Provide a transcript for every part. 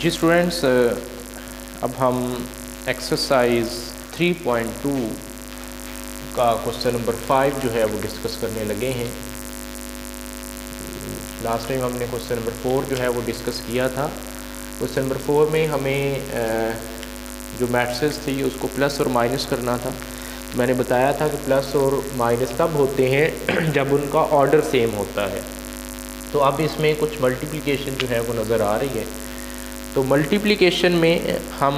जी students, अब हम exercise 3.2 का क्वेश्चन नंबर 5 जो है वो डिस्कस करने लगे हैं। लास्ट टाइम हमने क्वेश्चन नंबर 4 जो है वो डिस्कस किया था। क्वेश्चन नंबर 4 में हमें जो मैट्रिसेस थी उसको प्लस और माइनस करना था। मैंने बताया था कि प्लस और माइनस तब होते हैं जब उनका ऑर्डर सेम होता है। तो अब इसमें कुछ मल्टीप्लिकेशन जो है वो नज़र आ रही है। तो मल्टीप्लिकेशन में हम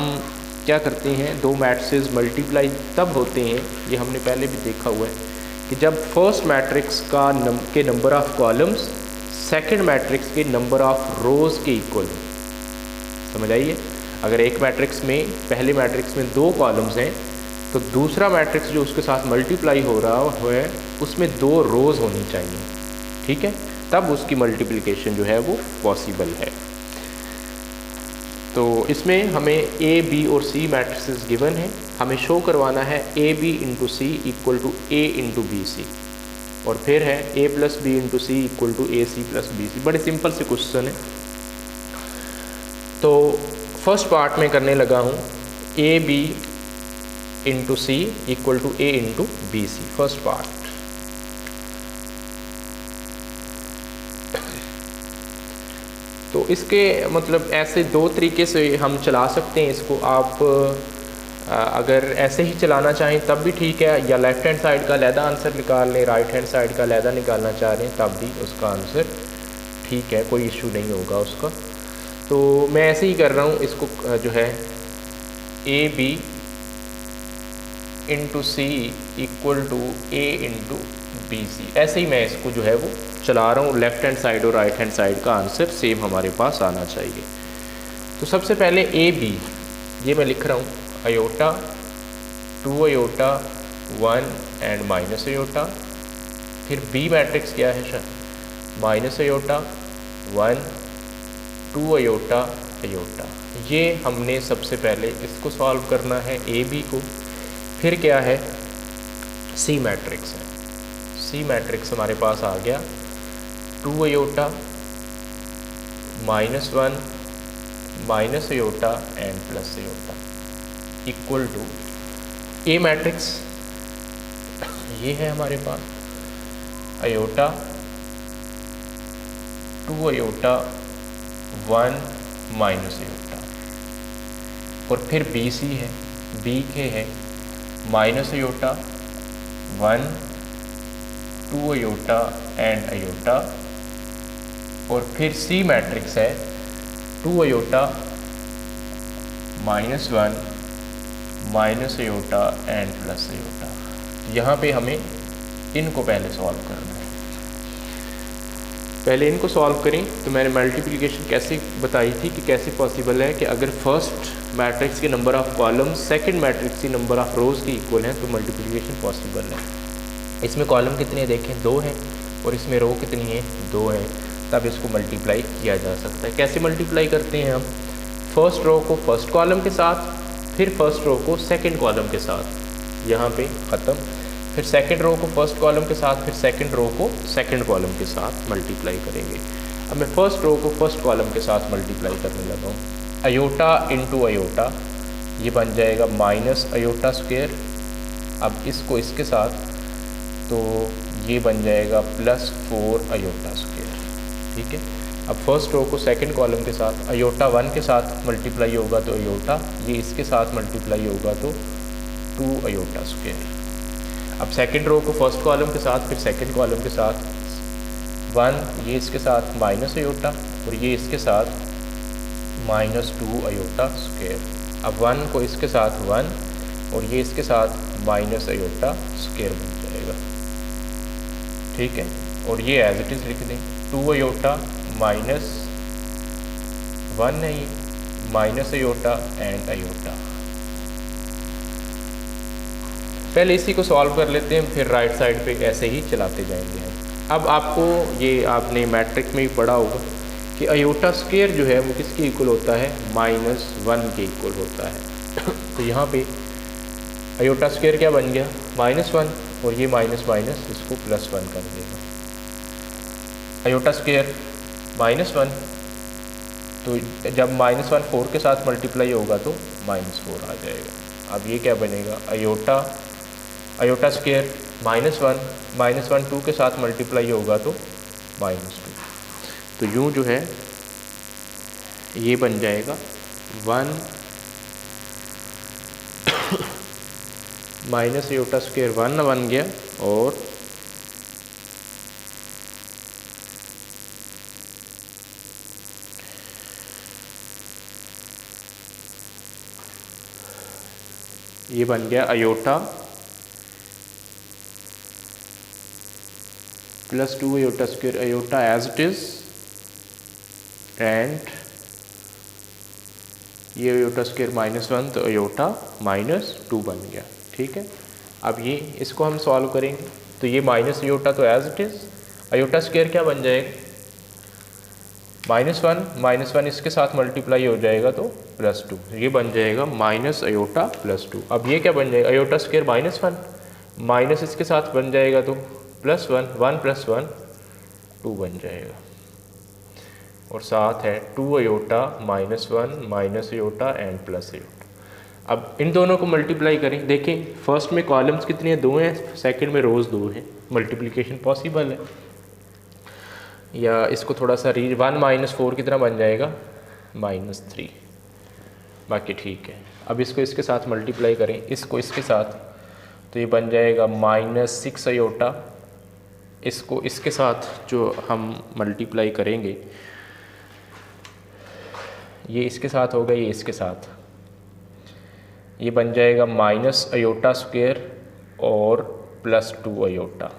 क्या करते हैं, दो मैट्रिसेस मल्टीप्लाई तब होते हैं, ये हमने पहले भी देखा हुआ है, कि जब फर्स्ट मैट्रिक्स का के number of columns second matrix के नंबर ऑफ़ रोज़ के इक्वल हो। समझ आइए, अगर एक मैट्रिक्स में पहले मैट्रिक्स में 2 कॉलम्स हैं तो दूसरा मैट्रिक्स जो उसके साथ मल्टीप्लाई हो रहा है उसमें 2 रोज़ होनी चाहिए। ठीक है, तब उसकी मल्टीप्लिकेशन जो है वो पॉसिबल है। तो इसमें हमें ए, बी और सी मैट्रिसेस गिवन है। हमें शो करवाना है A B into C equal to A into B C, और फिर है A plus B into C equal to A C plus B C. बड़े सिंपल से क्वेश्चन है। तो फर्स्ट पार्ट में करने लगा हूँ A B into C equal to A into B C, first part. तो इसके मतलब ऐसे 2 तरीके से हम चला सकते हैं इसको। आप अगर ऐसे ही चलाना चाहें तब भी ठीक है, या लेफ़्ट हैंड साइड का अलहदा आंसर निकाल लें, राइट हैंड साइड का अलहदा निकालना चाह रहे हैं तब भी उसका आंसर ठीक है, कोई इशू नहीं होगा उसका। तो मैं ऐसे ही कर रहा हूँ इसको, जो है A B into C equal to A into B C, ऐसे ही मैं इसको जो है वो चला रहा हूँ। लेफ़्ट हैंड साइड और राइट हैंड साइड का आंसर सेम हमारे पास आना चाहिए। तो सबसे पहले ए बी, ये मैं लिख रहा हूँ iota 2 iota 1 and minus iota. फिर बी मैट्रिक्स क्या है, माइनस अयोटा 1 2 अयोटा अयोटा। ये हमने सबसे पहले इसको सॉल्व करना है ए बी को। फिर क्या है, सी मैट्रिक्स है। सी मैट्रिक्स हमारे पास आ गया 2 iota -1 minus iota and plus iota equal to a matrix, ये है हमारे पास अयोटा 2 अयोटा 1 माइनस अयोटा। और फिर बी सी है, बी के है minus iota 1 2 iota and iota. और फिर सी मैट्रिक्स है 2 iota -1 minus iota and plus iota. यहाँ पे हमें इनको पहले सॉल्व करना है। पहले इनको सॉल्व करें। तो मैंने मल्टीप्लिकेशन कैसे बताई थी कि कैसे पॉसिबल है कि अगर फर्स्ट मैट्रिक्स के number of columns second matrix के नंबर ऑफ़ रोज़ के इक्वल हैं तो मल्टीप्लिकेशन पॉसिबल है। इसमें कॉलम कितने देखें, 2 हैं, और इसमें रो कितनी है, 2 है, तब इसको मल्टीप्लाई किया जा सकता है। कैसे मल्टीप्लाई करते हैं हम, फर्स्ट रो को फर्स्ट कॉलम के साथ, फिर फर्स्ट रो को सेकंड कॉलम के साथ, यहाँ पे ख़त्म। फिर सेकंड रो को फर्स्ट कॉलम के साथ, फिर सेकंड रो को सेकंड कॉलम के साथ मल्टीप्लाई करेंगे। अब मैं फर्स्ट रो को फर्स्ट कॉलम के साथ मल्टीप्लाई करने लगा हूँ। अयोटा इंटू अयोटा, ये बन जाएगा माइनस अयोटा स्क्वायर। अब इसको इसके साथ, तो ये बन जाएगा +4 अयोटा स्क्वायर। ठीक है, अब फर्स्ट रो को सेकंड कॉलम के साथ, अयोटा 1 के साथ मल्टीप्लाई होगा तो अयोटा, ये इसके साथ मल्टीप्लाई होगा तो 2 अयोटा स्क्वायर। अब सेकंड रो को फर्स्ट कॉलम के साथ, फिर सेकंड कॉलम के साथ 1, ये इसके साथ माइनस अयोटा, और ये इसके साथ -2 अयोटा स्क्वायर। अब 1 को इसके साथ 1, और ये इसके साथ माइनस अयोटा स्क्वायर बन जाएगा। ठीक है, और ये एज इट इज़ लिख दें 2 अयोटा -1 है, ये माइनस अयोटा एंड अयोटा। पहले इसी को सॉल्व कर लेते हैं, फिर राइट साइड पे ऐसे ही चलाते जाएंगे हम। अब आपको ये आपने मैट्रिक्स में भी पढ़ा होगा कि अयोटा स्क्वायर जो है वो किसके इक्वल होता है, -1 के इक्वल होता है। तो यहाँ पे अयोटा स्क्वायर क्या बन गया, -1, और ये माइनस माइनस इसको +1 कर देगा। अयोटा स्क्वायर -1 तो जब -1 4 के साथ मल्टीप्लाई होगा तो -4 आ जाएगा। अब ये क्या बनेगा, अयोटा स्क्वायर -1 2 के साथ मल्टीप्लाई होगा तो -2। तो यूँ जो है ये बन जाएगा 1 माइनस अयोटा स्क्वायर 1 बन गया, और ये बन गया iota plus 2 iota square, iota as it is, and ये अयोटा स्क्वायर -1 तो अयोटा -2 बन गया। ठीक है, अब ये इसको हम सॉल्व करेंगे तो ये माइनस अयोटा तो as it is, iota square क्या बन जाएगा, -1 इसके साथ मल्टीप्लाई हो जाएगा तो +2, ये बन जाएगा माइनस अयोटा +2। अब ये क्या बन जाएगा, अयोटा स्क्वायर -1 माइनस इसके साथ बन जाएगा तो +1, 1 + 1 2 बन जाएगा, और साथ है 2 iota -1 minus iota and plus iota. अब इन दोनों को मल्टीप्लाई करें, देखें फर्स्ट में कॉलम्स कितने हैं, 2 हैं, सेकंड में रोज़ 2 हैं, मल्टीप्लिकेशन पॉसिबल है। या इसको थोड़ा सा 1 - 4 कितना बन जाएगा, -3, बाकी ठीक है। अब इसको इसके साथ मल्टीप्लाई करें, इसको इसके साथ, तो ये बन जाएगा -6 अयोटा, इसको इसके साथ जो हम मल्टीप्लाई करेंगे, ये इसके साथ होगा, ये इसके साथ, ये बन जाएगा माइनस अयोटा स्क्वायर और +2 अयोटा।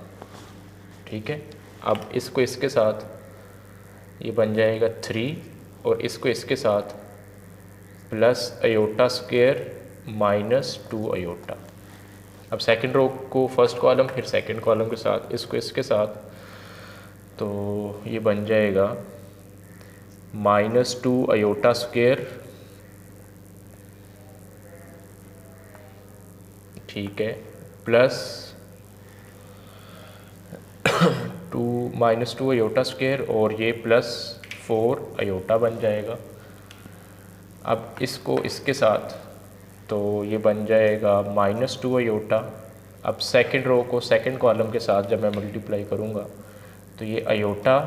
ठीक है, अब इसको इसके साथ ये बन जाएगा 3, और इसको इसके साथ प्लस अयोटा स्क्वायर -2 अयोटा। अब सेकंड रो को फर्स्ट कॉलम, फिर सेकंड कॉलम के साथ, इसको इसके साथ, तो ये बन जाएगा -2 अयोटा स्क्वायर, ठीक है, प्लस -2 अयोटा स्क्वायर, और ये +4 अयोटा बन जाएगा। अब इसको इसके साथ, तो ये बन जाएगा -2 अयोटा। अब सेकंड रो को सेकंड कॉलम के साथ जब मैं मल्टीप्लाई करूँगा तो ये अयोटा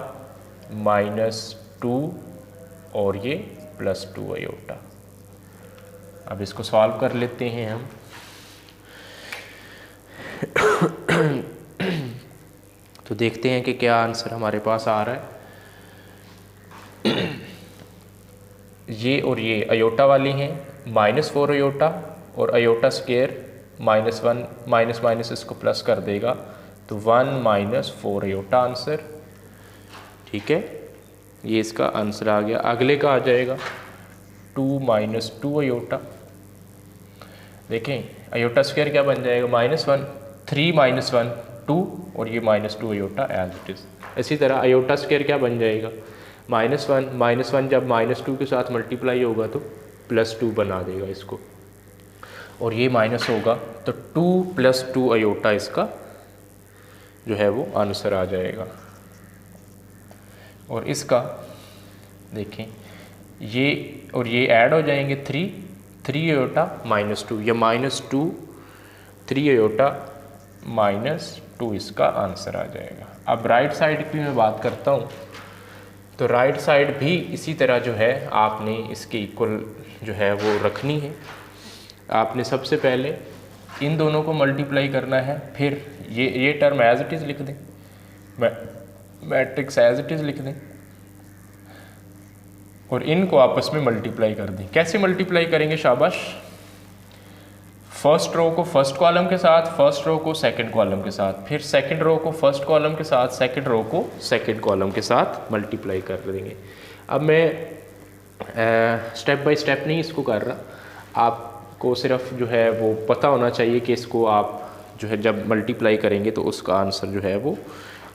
-2 और ये +2 अयोटा। अब इसको सॉल्व कर लेते हैं हम। तो देखते हैं कि क्या आंसर हमारे पास आ रहा है। ये और ये अयोटा वाली हैं, -4 अयोटा और अयोटा स्क्वायर -1 माइनस इसको प्लस कर देगा तो 1 - 4 अयोटा आंसर। ठीक है, ये इसका आंसर आ गया। अगले का आ जाएगा 2 - 2 अयोटा। देखें अयोटा स्क्वायर क्या बन जाएगा, -1, 3 - 1 2, और ये -2 अयोटा एज इट इज़। इसी तरह अयोटा स्क्वायर क्या बन जाएगा, -1 जब -2 के साथ मल्टीप्लाई होगा तो +2 बना देगा इसको, और ये माइनस होगा तो 2 + 2 अयोटा इसका जो है वो आंसर आ जाएगा। और इसका देखें ये और ये ऐड हो जाएंगे, 3 अयोटा -2, या -2 3 अयोटा -2 इसका आंसर आ जाएगा। अब राइट साइड की मैं बात करता हूँ, तो राइट साइड भी इसी तरह जो है आपने इसके इक्वल जो है वो रखनी है। आपने सबसे पहले इन दोनों को मल्टीप्लाई करना है, फिर ये टर्म एज इट इज़ लिख दें, मैट्रिक्स एज इट इज़ लिख दें, और इनको आपस में मल्टीप्लाई कर दें। कैसे मल्टीप्लाई करेंगे, शाबाश, फर्स्ट रो को फर्स्ट कॉलम के साथ, फर्स्ट रो को सेकंड कॉलम के साथ, फिर सेकंड रो को फर्स्ट कॉलम के साथ, सेकंड रो को सेकंड कॉलम के साथ मल्टीप्लाई कर देंगे। अब मैं स्टेप बाय स्टेप नहीं इसको कर रहा, आपको सिर्फ जो है वो पता होना चाहिए कि इसको आप जो है जब मल्टीप्लाई करेंगे तो उसका आंसर जो है वो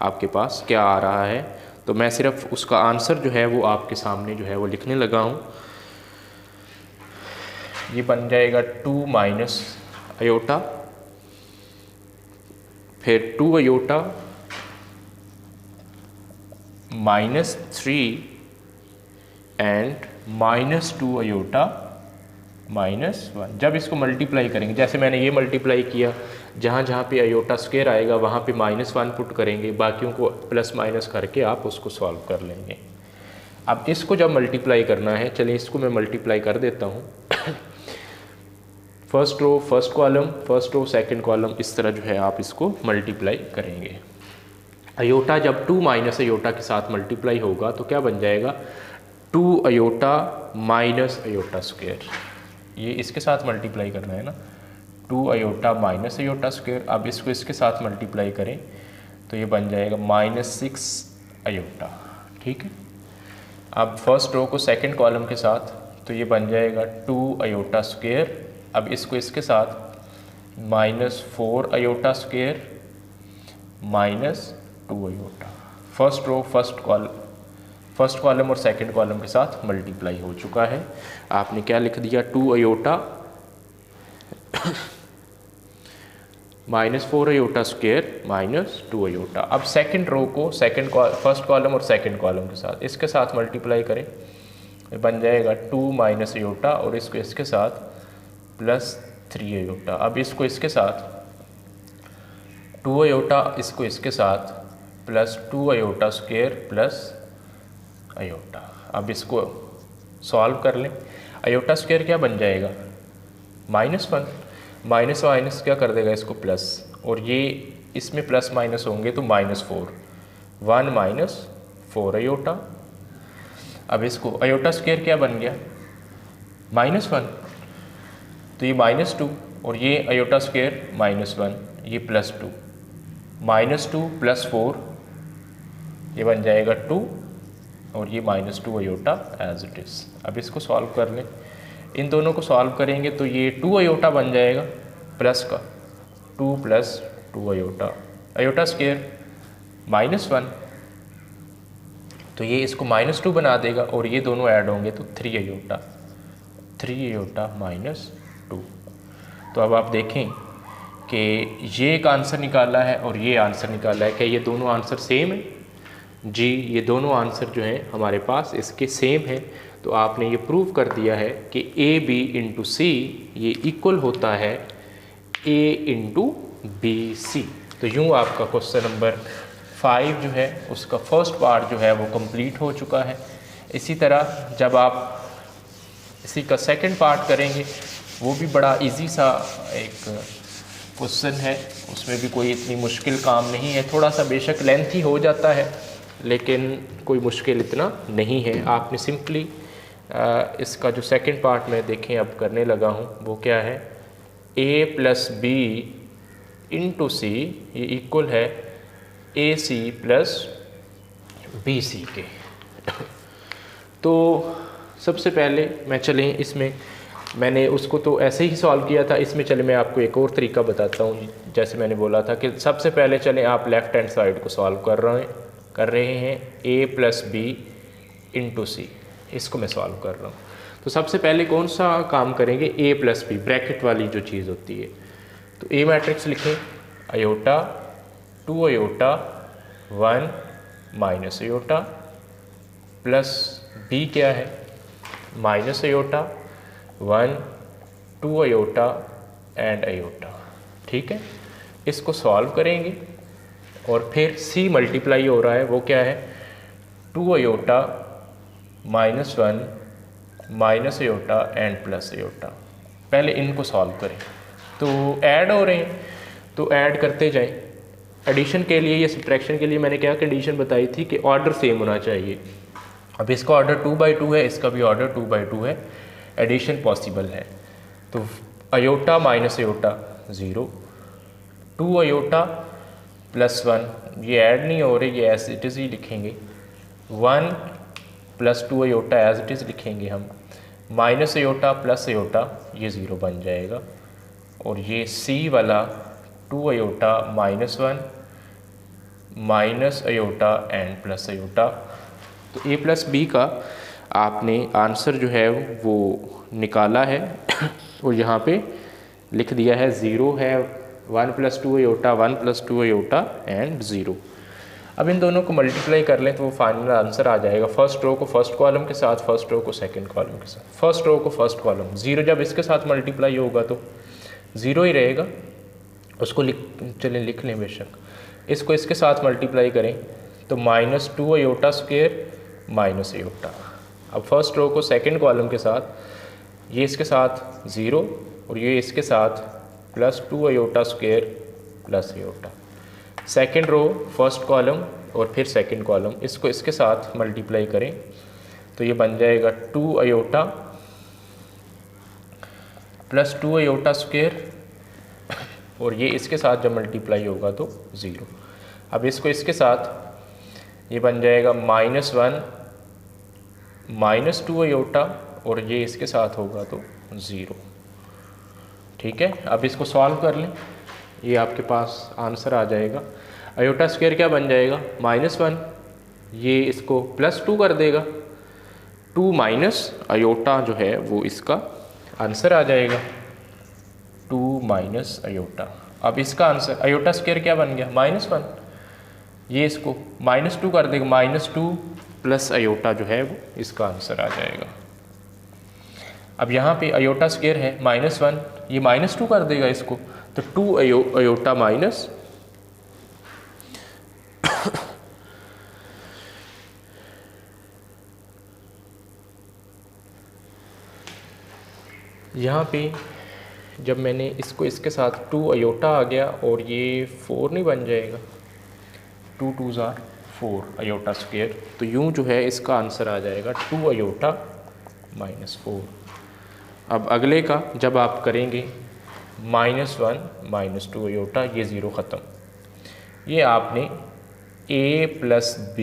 आपके पास क्या आ रहा है। तो मैं सिर्फ उसका आंसर जो है वो आपके सामने जो है वो लिखने लगा हूँ। ये बन जाएगा 2 - अयोटा, फिर 2 अयोटा -3 एंड -2 अयोटा -1। जब इसको मल्टीप्लाई करेंगे, जैसे मैंने ये मल्टीप्लाई किया, जहाँ जहाँ पे अयोटा स्क्वायर आएगा वहाँ पे -1 पुट करेंगे, बाकियों को प्लस माइनस करके आप उसको सॉल्व कर लेंगे। अब इसको जब मल्टीप्लाई करना है, चलिए इसको मैं मल्टीप्लाई कर देता हूँ। First row first column, first row second column, इस तरह जो है आप इसको मल्टीप्लाई करेंगे। अयोटा जब 2 माइनस अयोटा के साथ मल्टीप्लाई होगा तो क्या बन जाएगा, 2 अयोटा माइनस अयोटा स्क्वायर। ये इसके साथ मल्टीप्लाई करना है ना, 2 अयोटा माइनस अयोटा स्क्वायर। अब इसको इसके साथ मल्टीप्लाई करें तो ये बन जाएगा -6 अयोटा। ठीक है। अब फर्स्ट रो को सेकंड कॉलम के साथ तो ये बन जाएगा 2 अयोटा स्क्वायर। अब इसको इसके साथ -4 iota square -2 iota. First row first column और सेकंड कॉलम के साथ मल्टीप्लाई हो चुका है। आपने क्या लिख दिया, 2 अयोटा -4 अयोटा स्क्वायर -2 अयोटा। अब सेकंड रो को फर्स्ट कॉलम और सेकंड कॉलम के साथ इसके साथ मल्टीप्लाई करें, बन जाएगा 2 माइनस अयोटा और इसको इसके साथ +3 अयोटा। अब इसको इसके साथ 2 अयोटा, इसको इसके साथ +2 अयोटा स्क्वायर प्लस अयोटा। अब इसको सॉल्व कर लें। अयोटा स्क्वायर क्या बन जाएगा, -1, माइनस माइनस क्या कर देगा इसको प्लस, और ये इसमें प्लस माइनस होंगे तो -4, 1 -4 अयोटा। अब इसको अयोटा स्क्वायर क्या बन गया, -1, तो ये -2 और ये अयोटा स्क्वायर -1, ये +2, -2 + 4 ये बन जाएगा 2 और ये -2 अयोटा एज इट इज़। अब इसको सॉल्व कर लें। इन दोनों को सॉल्व करेंगे तो ये 2 अयोटा बन जाएगा प्लस का 2 + 2 अयोटा, अयोटा स्क्वायर -1, तो ये इसको -2 बना देगा और ये दोनों ऐड होंगे तो 3 अयोटा -2। तो अब आप देखें कि ये एक आंसर निकाला है और ये आंसर निकाला है। क्या ये दोनों आंसर सेम है? जी, ये दोनों आंसर जो हैं हमारे पास इसके सेम है। तो आपने ये प्रूव कर दिया है कि AB × C ये इक्वल होता है A × BC। तो यूँ आपका क्वेश्चन नंबर 5 जो है उसका फर्स्ट पार्ट जो है वो कंप्लीट हो चुका है। इसी तरह जब आप इसी का सेकंड पार्ट करेंगे, वो भी बड़ा इजी सा एक क्वेश्चन है, उसमें भी कोई इतनी मुश्किल काम नहीं है। थोड़ा सा बेशक लेंथी हो जाता है लेकिन कोई मुश्किल इतना नहीं है। आपने सिंपली इसका जो सेकंड पार्ट में देखें अब करने लगा हूँ, वो क्या है, A + B × C ये इक्वल है AC + BC के। तो सबसे पहले मैं चलें इसमें, मैंने उसको तो ऐसे ही सॉल्व किया था, इसमें चले मैं आपको एक और तरीका बताता हूँ। जैसे मैंने बोला था कि सबसे पहले चलें आप लेफ़्ट हैंड साइड को सॉल्व कर रहे हैं A + B × C, इसको मैं सॉल्व कर रहा हूँ। तो सबसे पहले कौन सा काम करेंगे, A + B ब्रैकेट वाली जो चीज़ होती है। तो A मैट्रिक्स लिखें, iota 2 iota 1 - iota plus B क्या है, - अयोटा 1 2 अयोटा एंड अयोटा। ठीक है, इसको सॉल्व करेंगे और फिर C मल्टीप्लाई हो रहा है, वो क्या है, 2 iota -1 iota and plus iota. पहले इनको सॉल्व करें। तो ऐड हो रहे हैं तो ऐड करते जाएं। एडिशन के लिए या सब्ट्रैक्शन के लिए मैंने क्या कंडीशन बताई थी कि ऑर्डर सेम होना चाहिए। अब इसका ऑर्डर 2/2 है, इसका भी ऑर्डर 2/2 है, एडिशन पॉसिबल है। तो अयोटा - अयोटा 0, 2 अयोटा +1 ये ऐड नहीं हो रहे, ये एज इट इज़ ही लिखेंगे, 1 + 2 अयोटा एज इट इज़ लिखेंगे हम, - अयोटा प्लस अयोटा ये 0 बन जाएगा, और ये C वाला 2 iota -1 - iota and plus iota. तो A + B का आपने आंसर जो है वो निकाला है और यहाँ पे लिख दिया है, 0 है, 1 + 2 अयोटा 1 + 2 अयोटा एंड 0। अब इन दोनों को मल्टीप्लाई कर लें तो वो फाइनल आंसर आ जाएगा। फर्स्ट रो को फर्स्ट कॉलम के साथ, फर्स्ट रो को सेकंड कॉलम के साथ। फर्स्ट रो को फर्स्ट कॉलम, 0 जब इसके साथ मल्टीप्लाई होगा तो 0 ही रहेगा, उसको चलें लिख लें बेशक। इसको इसके साथ मल्टीप्लाई करें तो -2 अयोटा स्क्वायर माइनस अयोटा। अब फर्स्ट रो को सेकंड कॉलम के साथ, ये इसके साथ 0 और ये इसके साथ +2 iota square plus iota. Second row first column और फिर सेकंड कॉलम, इसको इसके साथ मल्टीप्लाई करें तो ये बन जाएगा 2 अयोटा प्लस 2 अयोटा स्क्वायर और ये इसके साथ जब मल्टीप्लाई होगा तो 0। अब इसको इसके साथ ये बन जाएगा -1 -2 अयोटा और ये इसके साथ होगा तो 0। ठीक है, अब इसको सॉल्व कर लें, ये आपके पास आंसर आ जाएगा। अयोटा स्क्वायर क्या बन जाएगा -1, ये इसको +2 कर देगा, 2 माइनस अयोटा जो है वो इसका आंसर आ जाएगा, 2 माइनस अयोटा। अब इसका आंसर अयोटा स्क्वायर क्या बन गया -1, ये इसको -2 कर देगा, -2 प्लस अयोटा जो है वो इसका आंसर आ जाएगा। अब यहाँ पे अयोटा स्क्वायर है -1, ये -2 कर देगा इसको, तो 2 अयोटा माइनस यहाँ पे जब मैंने इसको इसके साथ 2 अयोटा आ गया और ये 4 नहीं बन जाएगा, 2 2s are 4 अयोटा स्क्वायर, तो यूँ जो है इसका आंसर आ जाएगा 2 अयोटा -4। अब अगले का जब आप करेंगे -1 -2 अयोटा, ये 0 ख़त्म, ये आपने a + b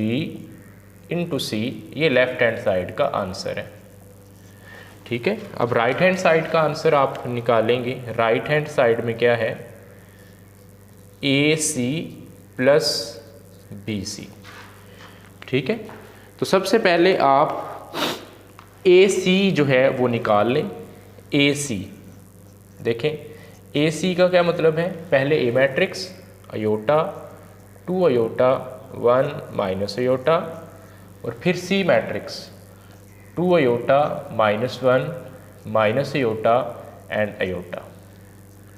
× c, ये लेफ़्ट हैंड साइड का आंसर है। ठीक है, अब राइट हैंड साइड का आंसर आप निकालेंगे। राइट हैंड साइड में क्या है, AC + BC। ठीक है, तो सबसे पहले आप AC जो है वो निकाल लें। AC देखें, AC का क्या मतलब है, पहले A matrix iota 2 iota 1 minus iota और फिर C matrix 2 iota -1 minus iota and iota.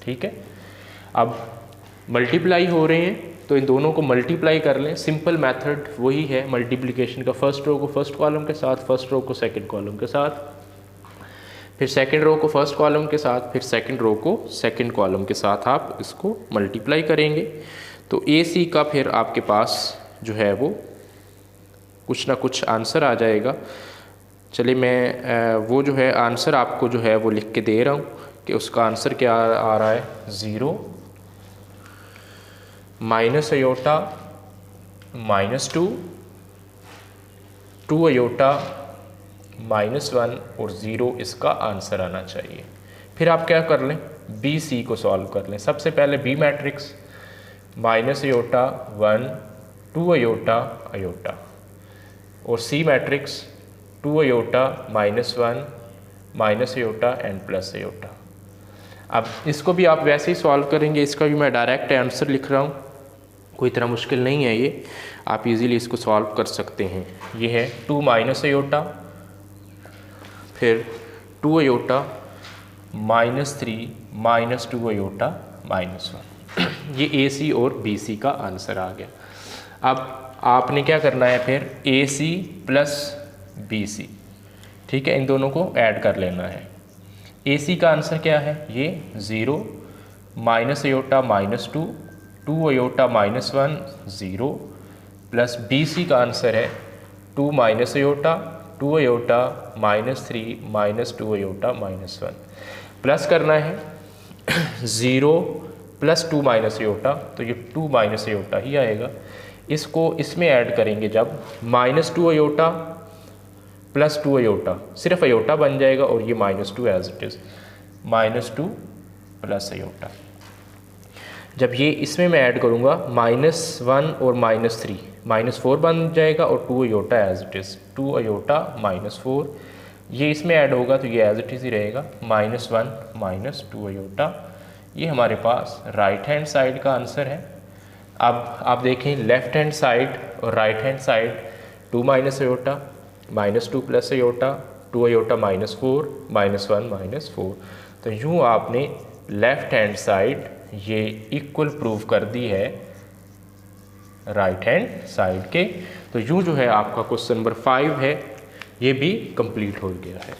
ठीक है, अब मल्टीप्लाई हो रहे हैं तो इन दोनों को मल्टीप्लाई कर लें। सिंपल मेथड वही है मल्टीप्लिकेशन का, फर्स्ट रो को फर्स्ट कॉलम के साथ, फर्स्ट रो को सेकंड कॉलम के साथ, फिर सेकंड रो को फर्स्ट कॉलम के साथ, फिर सेकंड रो को सेकंड कॉलम के साथ आप इसको मल्टीप्लाई करेंगे तो AC का फिर आपके पास जो है वो कुछ ना कुछ आंसर आ जाएगा। चलिए मैं वो जो है आंसर आपको जो है वो लिख के दे रहा हूँ कि उसका आंसर क्या आ रहा है, 0 माइनस अयोटा -2 2 अयोटा -1 और 0 इसका आंसर आना चाहिए। फिर आप क्या कर लें, BC को सॉल्व कर लें। सबसे पहले B matrix -iota 1 2 iota iota और C matrix 2 iota -1 minus iota and plus iota. अब इसको भी आप वैसे ही सॉल्व करेंगे, इसका भी मैं डायरेक्ट आंसर लिख रहा हूँ, कोई इतना मुश्किल नहीं है ये, आप इजीली इसको सॉल्व कर सकते हैं। ये है 2 माइनस अयोटा, फिर 2 अयोटा -3 -2 अयोटा -1। ये AC और BC का आंसर आ गया। अब आपने क्या करना है, फिर AC + BC, ठीक है, इन दोनों को ऐड कर लेना है। AC का आंसर क्या है, ये 0 minus iota -2 2 iota -1 0 plus BC का आंसर है 2 minus iota 2 iota -3 -2 iota -1 plus करना है 0 + 2 माइनस अयोटा, तो ये 2 माइनस अयोटा ही आएगा। इसको इसमें ऐड करेंगे जब -2 अयोटा +2 अयोटा, सिर्फ अयोटा बन जाएगा और ये -2 as it is, -2 plus iota. जब ये इसमें मैं ऐड करूँगा -1 और -3 -4 बन जाएगा और 2 iota as it is, 2 iota -4, ये इसमें ऐड होगा तो ये एज इट इज़ ही रहेगा, -1 -2 अयोटा। ये हमारे पास राइट हैंड साइड का आंसर है। अब आप देखें लेफ्ट हैंड साइड और right hand side 2 minus iota -2 plus iota 2 iota -4 -1 -4। तो यूँ आपने लेफ्ट हैंड साइड ये इक्वल प्रूव कर दी है राइट हैंड साइड के। तो यूँ जो है आपका क्वेश्चन नंबर 5 है ये भी कंप्लीट हो गया है।